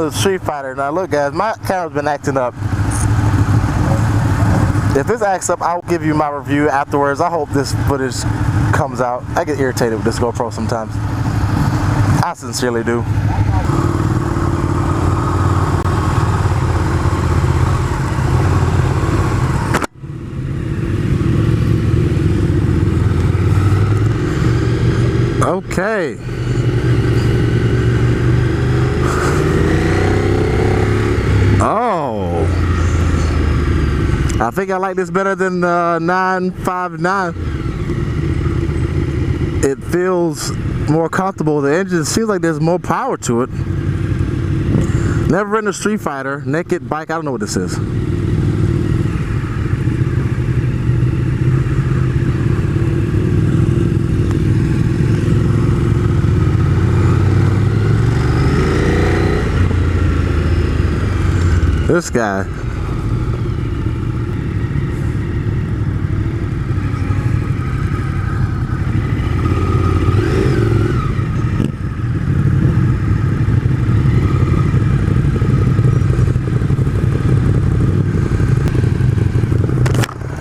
on the Streetfighter. Now look guys, my camera's been acting up. If this acts up, I'll give you my review afterwards. I hope this footage comes out. I get irritated with this GoPro sometimes. I sincerely do. Okay. Oh. I think I like this better than the 959. It feels more comfortable. The engine seems like there's more power to it. Never ridden a Streetfighter, naked bike. I don't know what this is. This guy.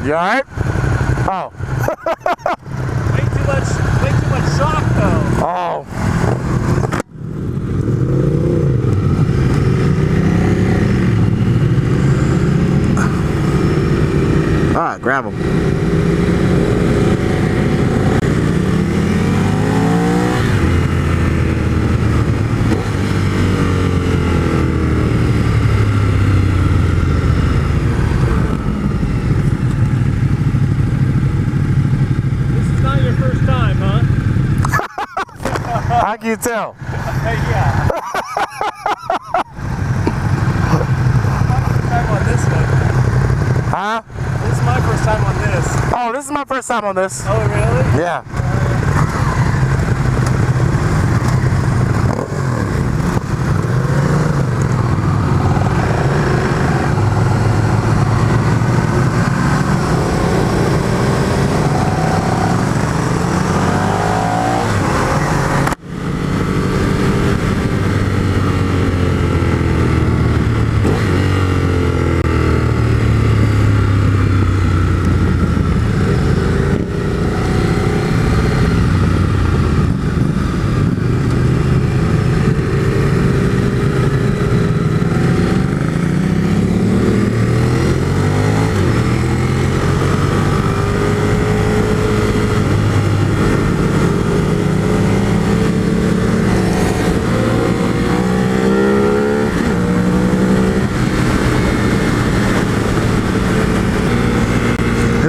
You alright? Oh. way too much shock though. Oh. Alright, grab him. How can you tell? Yeah. Time on this one. Huh? This is my first time on this. Oh, this is my first time on this. Oh, really? Yeah.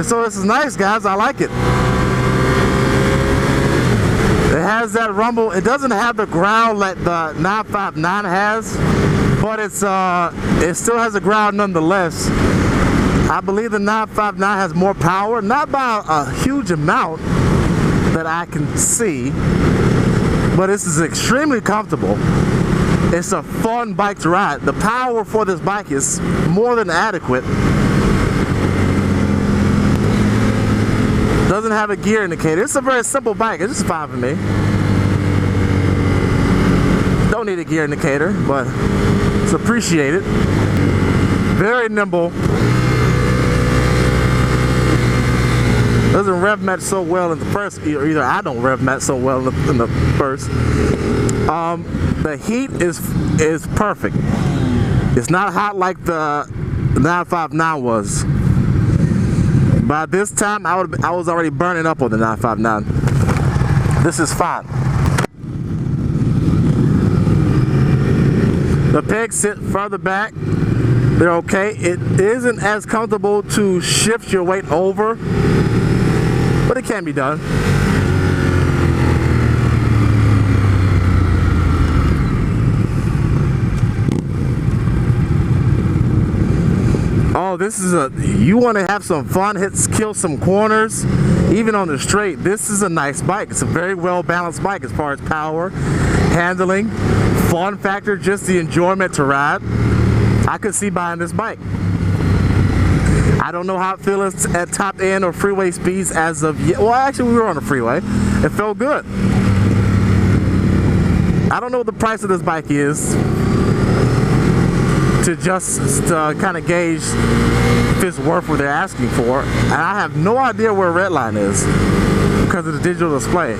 So this is nice, guys. I like it. It has that rumble. It doesn't have the growl that the 959 has, but it still has a growl nonetheless. I believe the 959 has more power, not by a huge amount that I can see, but this is extremely comfortable. It's a fun bike to ride. The power for this bike is more than adequate. Doesn't have a gear indicator. It's a very simple bike. It's just fine for me. Don't need a gear indicator, but it's appreciated. Very nimble. Doesn't rev match so well in the first, or either I don't rev match so well in the first. The heat is perfect. It's not hot like the 959 was. By this time, I was already burning up on the 959. This is fine. The pegs sit further back. They're okay. It isn't as comfortable to shift your weight over, but it can be done. Oh, this is you want to have some fun, kill some corners, even on the straight. This is a nice bike. It's a very well balanced bike as far as power, handling, fun factor, just the enjoyment to ride. I could see buying this bike. I don't know how it feels at top end or freeway speeds as of yet. Well, actually, we were on the freeway. It felt good. I don't know what the price of this bike is. to just kind of gauge if it's worth what they're asking for. And I have no idea where red line is because of the digital display.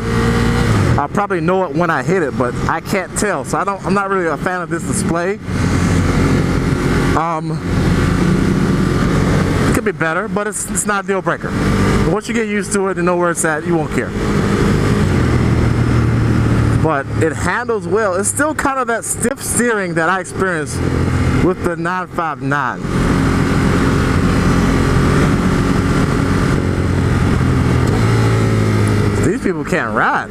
I'll probably know it when I hit it, but I can't tell. So I'm not really a fan of this display. It could be better, but it's not a deal breaker. Once you get used to it and know where it's at, you won't care. But it handles well. It's still kind of that stiff steering that I experienced with the 959. These people can't ride.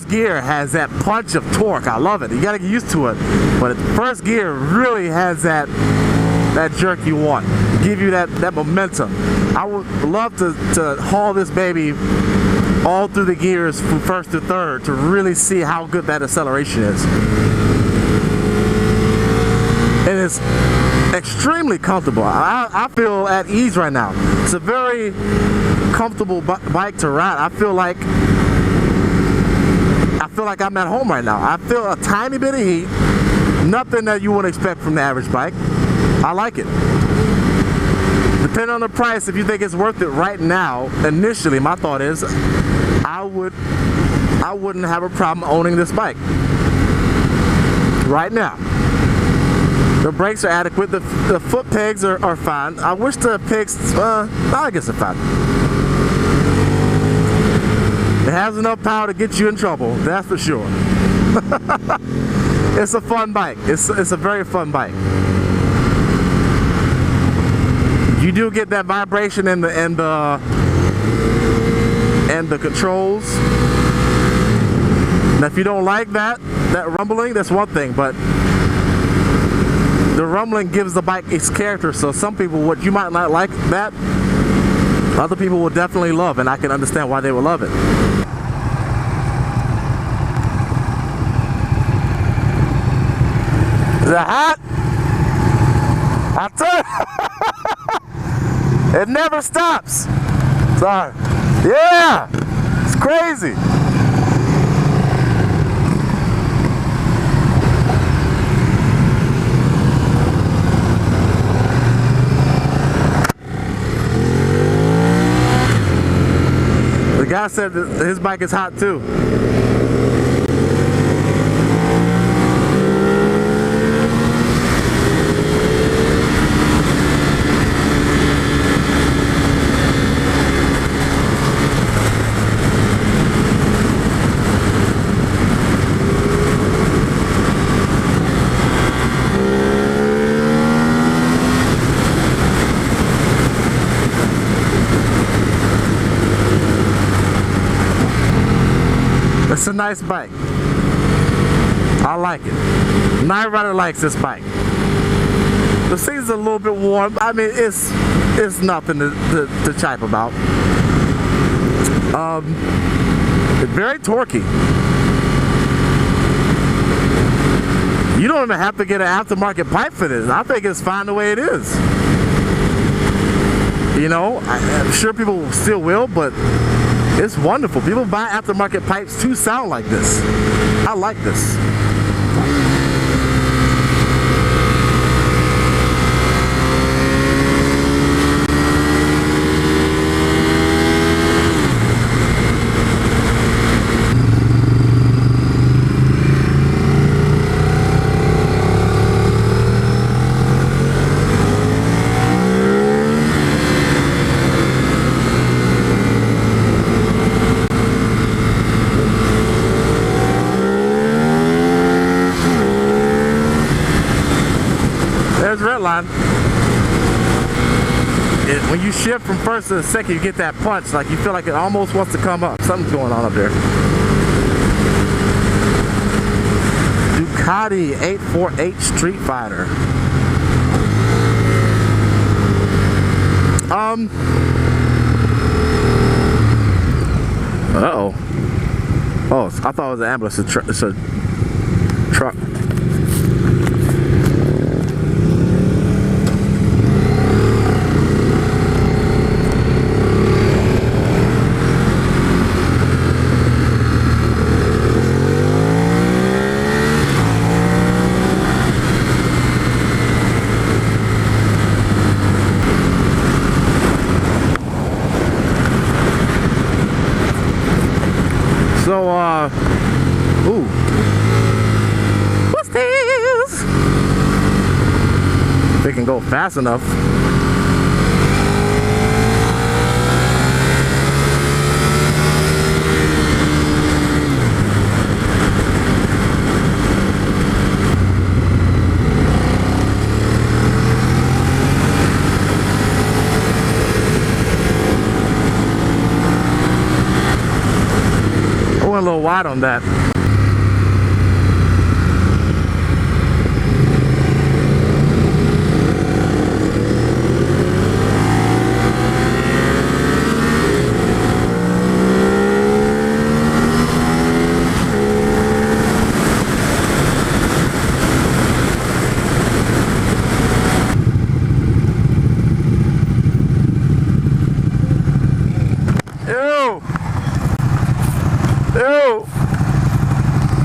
Gear has that punch of torque. I love it. You gotta get used to it. But first gear really has that jerk you want. Give you that momentum. I would love to haul this baby all through the gears from first to third to really see how good that acceleration is. And it's extremely comfortable. I feel at ease right now. It's a very comfortable bike to ride. I feel like I'm at home right now. I feel a tiny bit of heat. Nothing that you wouldn't expect from the average bike. I like it. Depending on the price, if you think it's worth it right now, initially my thought is I wouldn't have a problem owning this bike. Right now. The brakes are adequate. The foot pegs are fine. I wish the pegs, I guess they're fine. It has enough power to get you in trouble, that's for sure. It's a fun bike. It's a very fun bike. You do get that vibration in the controls. Now, if you don't like that rumbling, that's one thing, but the rumbling gives the bike its character. So some people, what you might not like that, other people will definitely love, and I can understand why they will love it. Is it hot? I tell you, it never stops. Sorry. Yeah, it's crazy. The guy said that his bike is hot too. It's a nice bike. I like it. Night Rider likes this bike. The seat's a little bit warm. I mean, it's nothing to chipe about. It's very torquey. You don't even have to get an aftermarket pipe for this. I think it's fine the way it is. You know, I'm sure people still will, but it's wonderful. People buy aftermarket pipes to sound like this. I like this. There's red line. When you shift from first to second, you get that punch. Like you feel like it almost wants to come up. Something's going on up there. Ducati 848 Streetfighter. Uh-oh. Oh, I thought it was an ambulance. It's a truck. So, ooh. What's this? They can go fast enough. I went a little wide on that. Ew! Ew!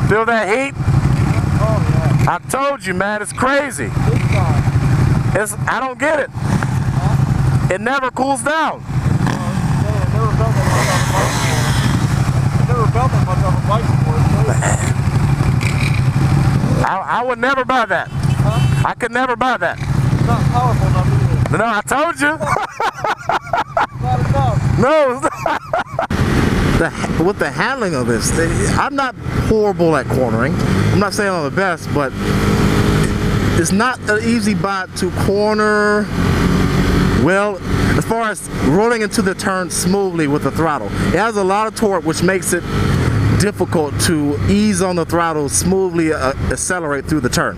Feel that heat? Oh, yeah. I told you, man, it's crazy. Big time. I don't get it. It never cools down. I never felt that much on a bike before. I would never buy that. Huh? I could never buy that. It's not powerful enough either. No, I told you. Not enough. No. With the handling of this, I'm not horrible at cornering. I'm not saying I'm the best, but it's not an easy bike to corner well as far as rolling into the turn smoothly with the throttle. It has a lot of torque, which makes it difficult to ease on the throttle, smoothly accelerate through the turn.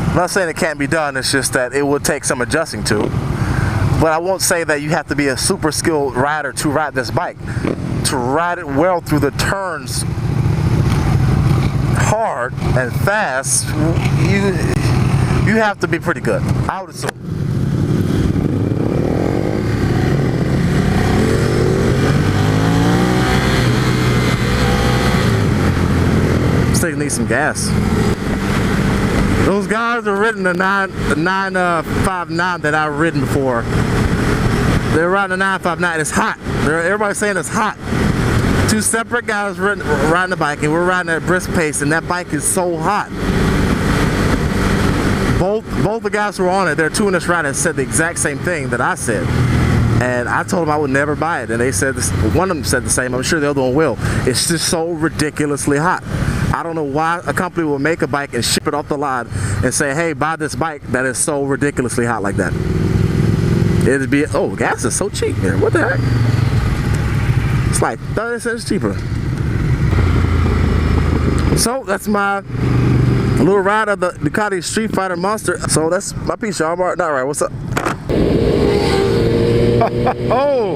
I'm not saying it can't be done, it's just that it would take some adjusting to. But I won't say that you have to be a super skilled rider to ride this bike. To ride it well through the turns hard and fast, you have to be pretty good, I would assume. This thing needs some gas. Those guys are ridden the 959 that I've ridden before. They're riding the 959. It's hot. Everybody's saying it's hot. Two separate guys riding the bike, and we're riding at a brisk pace, and that bike is so hot. Both the guys who were on it, they're two in this ride, said the exact same thing that I said. And I told them I would never buy it, and they said this, one of them said the same. I'm sure the other one will. It's just so ridiculously hot. I don't know why a company will make a bike and ship it off the lot and say, hey, buy this bike that is so ridiculously hot like that. It'd be, oh, gas is so cheap here. What the heck? It's like 30 cents cheaper. So that's my little ride of the Ducati Streetfighter Monster. So that's my piece, y'all. Not right. What's up? Oh.